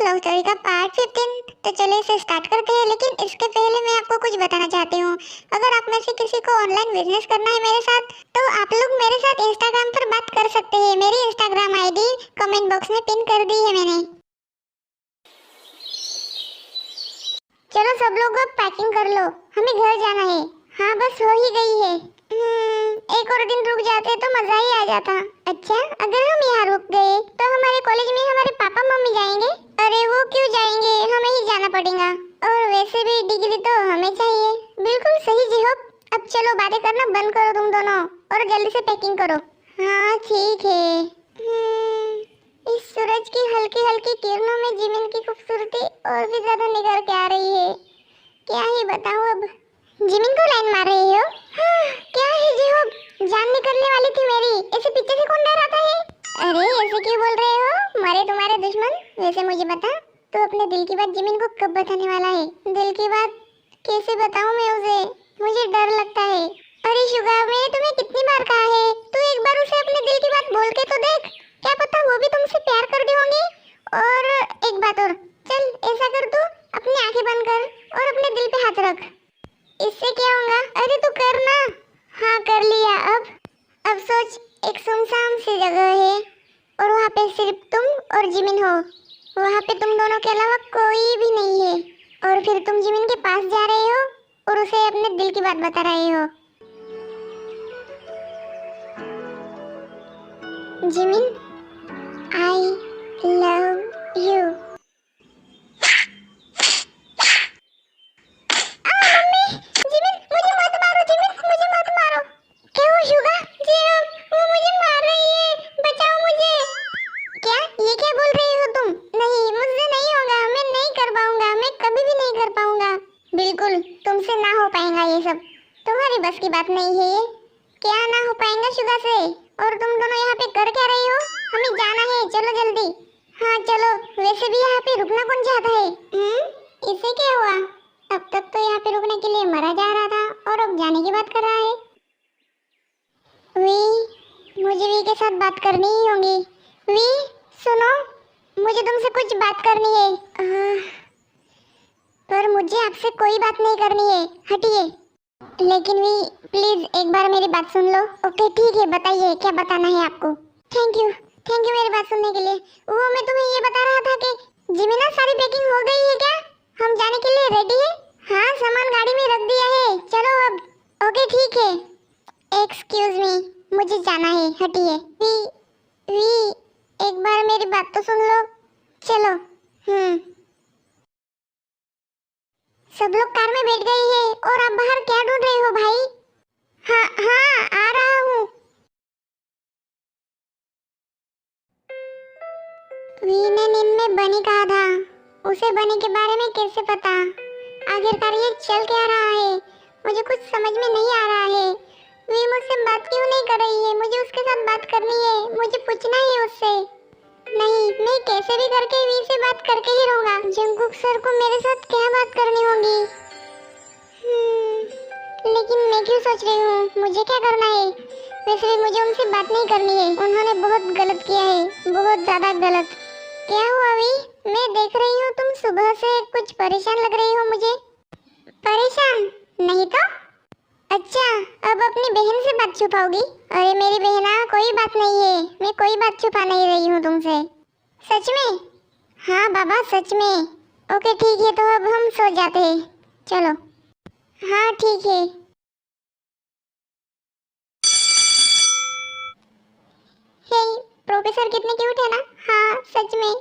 Love story का part 15। तो चलो इसे स्टार्ट करते हैं, लेकिन इसके पहले मैं आपको कुछ बताना चाहती हूँ। अगर आप में से किसी को ऑनलाइन बिजनेस करना है मेरे साथ, तो आप लोग मेरे साथ इंस्टाग्राम पर बात कर सकते हैं। मेरी इंस्टाग्राम आईडी कमेंट बॉक्स में पिन कर दी है मैंने। चलो सब लोग अब पैकिंग कर लो, हमें घर जाना है। हाँ बस हो ही गई है। एक और दिन रुक जाते तो मजा ही आ जाता। अच्छा, अगर हम यहाँ रुक गए तो हमारे कॉलेज में हमारे पापा मम्मी जाएंगे। अरे वो क्यों जाएंगे, हमें ही जाना पड़ेगा। और वैसे भी डिग्री तो हमें चाहिए। बिल्कुल सही जिहोब। अब चलो बातें करना बंद करो तुम दोनों और जल्दी से पैकिंग करो। हाँ ठीक है। इस सूरज की हल्की हल्की किरणों में जिमिन की खूबसूरती और भी ज्यादा निखर के आ रही है। क्या ही बताऊं अब। जिमिन को लाइन मार रही हो? हाँ, क्या है जिहोब, जान निकलने वाली थी मेरी। ऐसे पीछे से कौन डराता है? अरे ऐसे क्यों बोल रहे हो, मारे तुम्हारे दुश्मन। वैसे मुझे बता, तू अपने दिल की बात जिमिन को कब बताने वाला है? दिल की बात कैसे बताऊं मैं उसे, मुझे डर लगता है। अरे शुगा, मैंने तुम्हें कितनी बार कहा है, तू एक बार उसे अपने दिल की बात बोल के तो देख। क्या पता वो भी तुमसे प्यार कर दी होंगी। और एक बात और, चल ऐसा कर, तू अपनी आंखें बंद कर और अपने दिल पे हाथ रख। इससे क्या होगा? अरे तू कर ना। हाँ कर लिया। अब सोच, एक सुनसान सी जगह है और वहाँ पे सिर्फ तुम और जिमिन हो। वहाँ पे तुम दोनों के अलावा कोई भी नहीं है। और फिर तुम जिमिन के पास जा रहे हो और उसे अपने दिल की बात बता रहे हो। Jimin, I love you. तुमसे ना हो पाएगा ये सब, तुम्हारी बस की बात नहीं है ये। क्या ना हो पाएगा शुगा से? और तुम दोनों यहाँ पे कर क्या रही हो? हमें जाना है, चलो जल्दी। हाँ चलो, वैसे भी यहाँ पे रुकना कौन चाहता है? इसे क्या हुआ? अब तक तो यहाँ पे रुकने के लिए मरा जा रहा था और अब जाने की बात कर रहा है। वी, मुझे वी के साथ बात करनी ही होगी। वी सुनो, मुझे तुमसे कुछ बात करनी है। पर मुझे आपसे कोई बात नहीं करनी है, हटिए। लेकिन वी प्लीज एक बार मेरी बात सुन लो। ओके ठीक है, बताइए क्या बताना है आपको। थैंक यू मेरी बात सुनने के लिए। वो मैं तुम्हें ये बता रहा था कि जिमिना सारी पैकिंग हो गई है क्या? हम जाने के लिए रेडी है? हाँ, सामान गाड़ी में रख दिया है, चलो अब। ओके ठीक है। एक्सक्यूज मी, मुझे जाना है, हटिए। वी एक बार मेरी बात तो सुन लो। चलो। सब लोग कार में बैठ गए हैं और आप बाहर क्या ढूंढ रहे हो भाई? हाँ आ रहा हूँ। वी ने नींद में बनी कहा था, उसे बनी के बारे में कैसे पता? आखिरकार ये चल क्या रहा है, मुझे कुछ समझ में नहीं आ रहा है। वी मुझसे बात क्यों नहीं कर रही है? मुझे उसके साथ बात करनी है, मुझे पूछना है उससे। नहीं, मैं कैसे भी करके वी से बात करके ही रहूंगा। जंगकुक सर को मेरे साथ क्या बात करनी होगी? लेकिन मैं क्यों सोच रही हूँ, मुझे क्या करना है? वैसे भी मुझे उनसे बात नहीं करनी है, उन्होंने बहुत गलत किया है, बहुत ज्यादा गलत। क्या हुआ वी? मैं देख रही हूँ तुम सुबह से कुछ परेशान लग रही हो मुझे। परेशान नहीं तो? अच्छा, अब अपनी बहन से बात छुपाओगी? अरे मेरी बहना, कोई बात नहीं है, मैं कोई बात छुपा नहीं रही हूँ तुमसे। सच में? हाँ बाबा सच में। ओके ठीक है, तो अब हम सो जाते हैं, चलो। हाँ ठीक है। हे, प्रोफेसर कितने क्यूट है ना? हाँ सच में।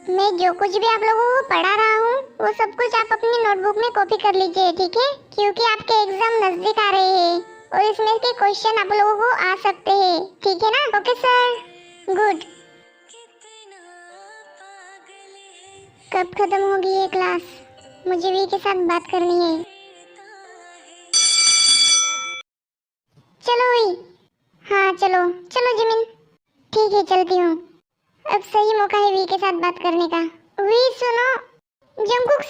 मैं जो कुछ भी आप लोगों को पढ़ा रहा हूँ वो सब कुछ आप अपनी नोटबुक में कॉपी कर लीजिए, ठीक है? क्योंकि आपके एग्जाम नजदीक आ रहे हैं और इसमें के क्वेश्चन आप लोगों को आ सकते हैं, ठीक है ना? Okay sir, good. कब खत्म होगी ये क्लास? मुझे वी के साथ बात करनी है। चलो वी। हाँ चलो चलो जिमिन। ठीक है, चलती हूँ। अब सही मौका है वी के साथ बात करने का। वी सुनो, जंगकुक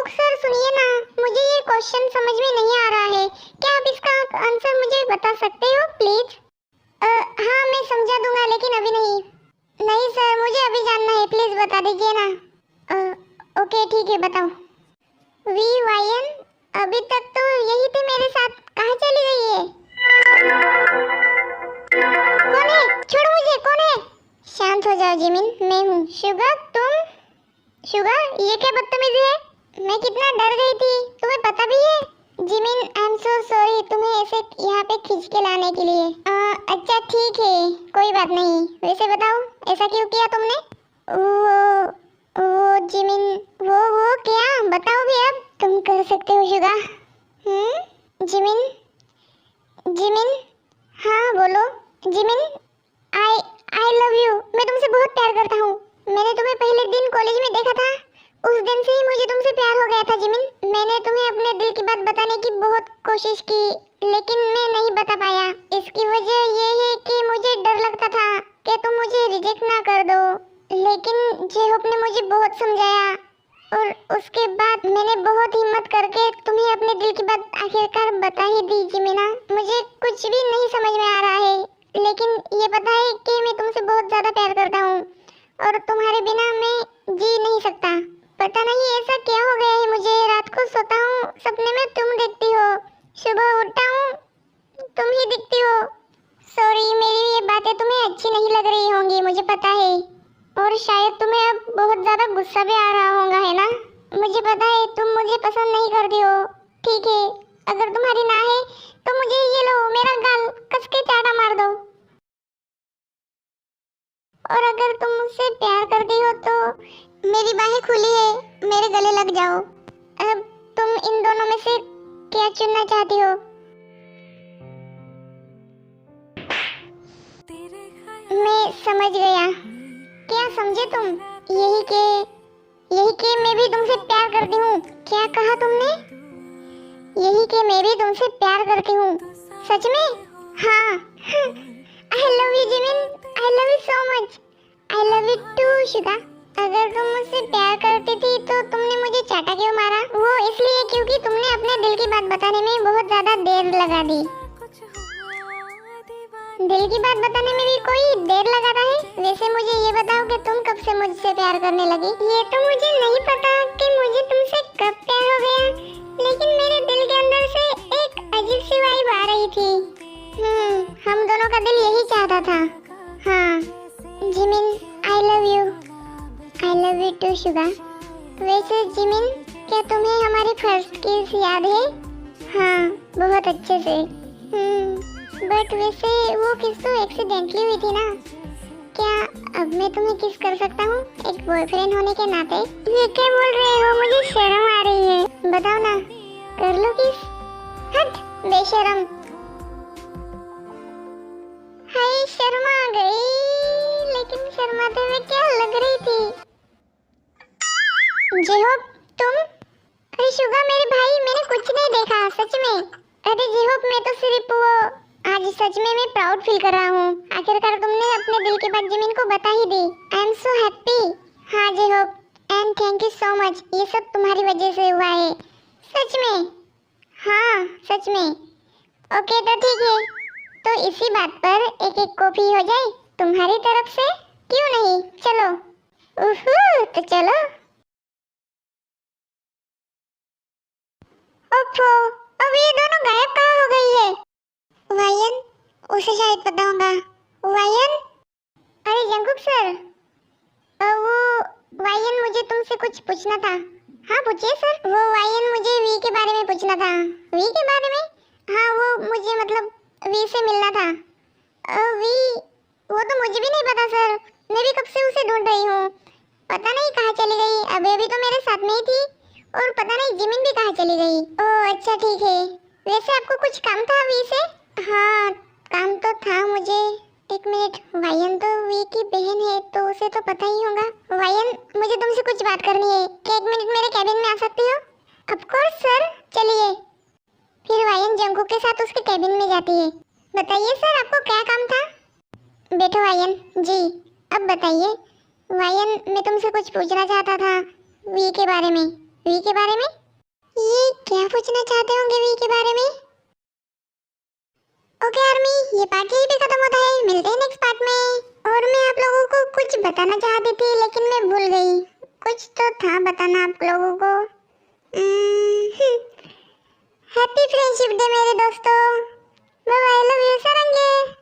सर सुनिए ना, मुझे ये क्वेश्चन समझ में नहीं आ रहा बता सकते हो प्लीज? हाँ मैं समझा दूंगा लेकिन अभी नहीं। नहीं सर मुझे अभी जानना है, प्लीज बता दीजिए ना। ओके ठीक है बताओ। वी वायन अभी तक तो यही थे मेरे साथ, कहाँ चली गई है? कौन है? छोड़ो मुझे, कौन है? शांत हो जाओ जिमिन, मैं हूँ शुगा। तुम? शुगा ये क्या बदतमीजी है? मैं कितना डर गई थी, तुम्हें पता भी है? Jimin I am so sorry तुम्हें ऐसे यहाँ पे खींच के लाने के लिए। अच्छा ठीक है कोई बात नहीं। वैसे बताओ ऐसा क्यों किया तुमने? वो जिमिन वो क्या बताओ भी, अब तुम कर सकते हो शुगा। जिमिन जिमिन हाँ बोलो। Jimin I I love you, मैं तुमसे बहुत प्यार करता हूँ। मैंने तुम्हें पहले दिन कॉलेज में देखा था, उस दिन से ही मुझे तुमसे प्यार हो गया था जिमिन। मैंने तुम्हें अपने दिल की बात बताने की बहुत कोशिश की लेकिन मैं नहीं बता पाया। इसकी वजह ये है कि मुझे डर लगता था कि तुम मुझे रिजेक्ट ना कर दो, लेकिन जेहोप ने मुझे बहुत समझाया और उसके बाद मैंने बहुत हिम्मत करके तुम्हें अपने दिल की बात आखिरकार बता ही दी जिमिना। मुझे कुछ भी नहीं समझ में आ रहा है लेकिन ये पता है कि मैं तुमसे बहुत ज्यादा प्यार करता हूँ और तुम्हारे बिना मैं जी नहीं सकता। पता नहीं ऐसा क्या हो गया है मुझे, रात को सोता हूँ सपने में तुम दिखती हो, सुबह उठता हूँ तुम ही दिखती हो। सॉरी मेरी ये बातें तुम्हें अच्छी नहीं लग रही होंगी मुझे पता है, और शायद तुम्हें अब बहुत ज्यादा गुस्सा भी आ रहा होगा है ना? मुझे पता है तुम मुझे पसंद नहीं करती हो। ठीक है अगर तुम्हारी ना है तो मुझे ये लो मेरा गाल कस के चाटा मार दो, और अगर तुम मुझसे प्यार करती हो तो मेरी बाहें खुली है, मेरे गले लग जाओ। अब तुम इन दोनों में से क्या चुनना चाहती हो? मैं समझ गया। क्या समझे तुम? यही के मैं भी तुमसे प्यार करती हूँ। क्या कहा तुमने? यही के मैं भी तुमसे प्यार करती हूँ। सच में? हाँ। I love you Jimin, I love you so much. I love you too Suga. अगर तुम मुझसे प्यार करती थी तो तुमने मुझे चाटा क्यों मारा? वो इसलिए क्योंकि तुमने अपने दिल की बात बताने में बहुत ज्यादा देर लगा दी। दिल की बात बताने में भी कोई देर लगाता है? वैसे मुझे ये बताओ कि तुम कब से मुझसे प्यार करने लगी? ये तो मुझे नहीं पता कि मुझे तुमसे कब प्यार हो गया, लेकिन मेरे दिल के अंदर से एक अजीब सी वाइब आ रही थी। हम दोनों का दिल यही चाहता था। हाँ Jimin I love you, I love you too Suga. वैसे जिमिन क्या तुम्हें हमारी फर्स्ट किस याद है? हाँ बहुत अच्छे से। बट वैसे वो किस तो एक्सीडेंटली हुई थी ना। क्या अब मैं तुम्हें किस कर सकता हूँ एक बॉयफ्रेंड होने के नाते? ये क्या बोल रहे हो, मुझे शर्म आ रही है। बताओ ना कर लो किस। हट बेशरम। हाय शर्मा गई, लेकिन शर्माते हुए क्या लग रही थी। जेहोप तुम? अरे शुगा मेरे भाई मैंने कुछ नहीं देखा सच में। अरे जेहोप मैं तो सिर्फ वो आज सच में मैं प्राउड फील कर रहा हूँ, आखिरकार तुमने अपने दिल की बात जिमिन को बता ही दी। I am so happy. हाँ J Hope and thank you so much, ये सब तुम्हारी वजह से हुआ है। सच में? हाँ सच में। ओके तो ठीक है, तो इसी बात पर एक एक कॉफी हो जाए तुम्हारी तरफ से, क्यों नहीं? चलो। तो चलो। ओफो अब ये दोनों गायब कहाँ हो गई है? वायन उसे शायद पता होगा। वायन? अरे जंगकुक सर, वो वायन मुझे तुमसे कुछ पूछना था। हाँ पूछिए सर। वो वायन मुझे वी के बारे में पूछना था। वी के बारे में? हाँ वो मुझे मतलब वी से मिलना था। वी वो तो मुझे भी नहीं पता सर, मैं भी कब से उसे ढूंढ रही हूँ, पता नहीं कहाँ चली गई। अभी अभी तो मेरे साथ में ही थी और पता नहीं जिमिन भी कहाँ चली गई। ओह अच्छा ठीक है। वैसे आपको कुछ काम था वी से? हाँ काम तो था मुझे। एक मिनट, वायन तो वी की बहन है तो उसे तो पता ही होगा। वायन मुझे तुमसे कुछ बात करनी है, क्या एक मिनट मेरे कैबिन में आ सकती हो? ऑफ कोर्स सर चलिए। फिर वायन जंगकुक के साथ उसके कैबिन में जाती है। बताइए सर आपको क्या काम था? बैठो वायन जी। अब बताइए वायन, मैं तुमसे कुछ पूछना चाहता था वी के बारे में। वी के बारे में? ये क्या पूछना चाहते होंगे वी के बारे में? ओके आर्मी, ये पार्ट यहीं पे खत्म होता है, मिलते हैं नेक्स्ट पार्ट में। और मैं आप लोगों को कुछ बताना चाहती थी लेकिन मैं भूल गई। कुछ तो था बताना आप लोगों को। हैप्पी फ्रेंडशिप डे मेरे दोस्तों। Bye bye, love you सारंगे।